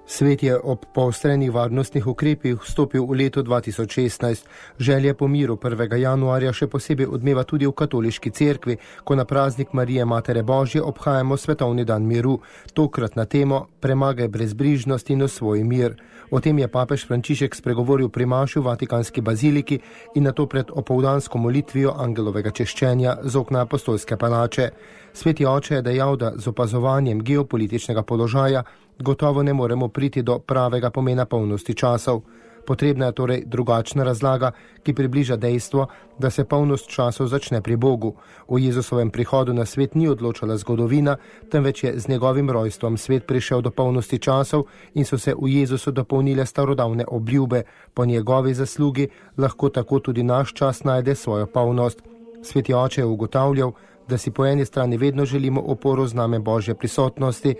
Svet je ob poostrenih varnostnih ukrepih vstopil v leto 2016. Želja po miru 1. januarja še posebej odmeva tudi v katoliški cerkvi, ko na praznik Marije Matere Božje obhajamo svetovni dan miru, tokrat na temo Premagaj brezbrižnost in osvoji mir. O tem je papež Frančišek spregovoril pri maši v Vatikanski baziliki in nato pred opoldansko molitvijo angelovega češčenja z okna Apostolske palače. Sveti oče je dejal, da z opazovanjem geopolitičnega položaja gotovo ne moremo priti do pravega pomena polnosti časov. Potrebna je torej drugačna razlaga, ki približa dejstvo, da se polnost časov začne pri Bogu. O Jezusovem prihodu na svet ni odločala zgodovina, temveč je z njegovim rojstvom svet prišel do polnosti časov in so se v Jezusu dopolnile starodavne obljube. Po njegovi zaslugi lahko tako tudi naš čas najde svojo polnost. Sveti oče je ugotavljal, da si po eni strani vedno želimo oporo zname Božje prisotnosti,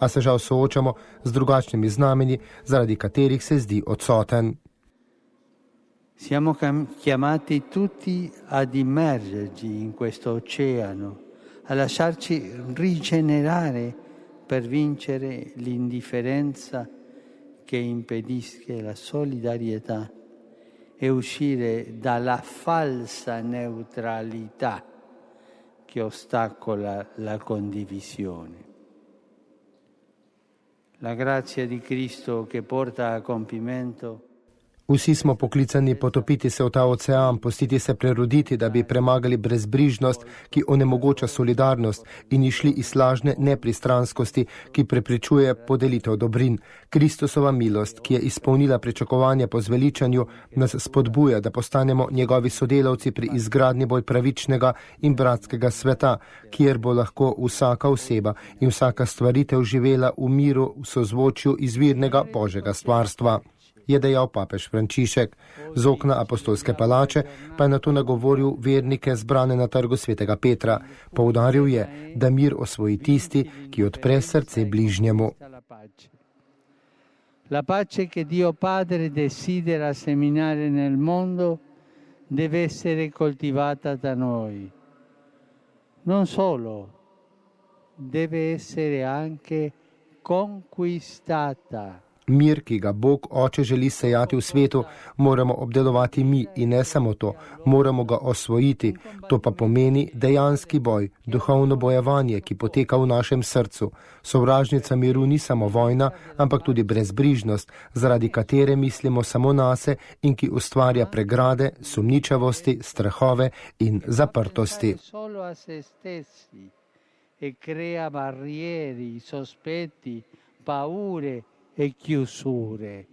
a se žal soočamo z drugačnimi znamenji, zaradi katerih se zdi odsoten. Siamo chiamati tutti ad immergerci in questo oceano, a lasciarci rigenerare per vincere l'indifferenza che impedisce la solidarietà e uscire dalla falsa neutralità che ostacola la condivisione. La grazia di Cristo che porta a compimento. Vsi smo poklicani potopiti se v ta ocean, pustiti se preroditi, da bi premagali brezbrižnost, ki onemogoča solidarnost in išli iz lažne nepristranskosti, ki preprečuje podelitev dobrin. Kristusova milost, ki je izpolnila pričakovanje po zveličanju, nas spodbuja, da postanemo njegovi sodelavci pri izgradnji bolj pravičnega in bratskega sveta, kjer bo lahko vsaka oseba in vsaka stvaritev živela v miru v sozvočju izvirnega Božjega stvarstva, je dejal papež Frančišek. Z okna Apostolske palače pa je nato nagovoril vernike zbrane na trgu svetega Petra. Poudaril je, da mir osvoji tisti, ki odpre srce bližnjemu. La pace che Dio Padre desidera seminare nel mondo deve essere coltivata da noi. Non solo, deve essere anche conquistata. Mir, ki ga Bog Oče želi sejati v svetu, moramo obdelovati mi in ne samo to, moramo ga osvojiti. To pa pomeni dejanski boj, duhovno bojevanje, ki poteka v našem srcu. Sovražnica miru ni samo vojna, ampak tudi brezbrižnost, zaradi katere mislimo samo nase in ki ustvarja pregrade, sumničavosti, strahove in zaprtosti. E crea barrieri, sospetti, paure e chiusure.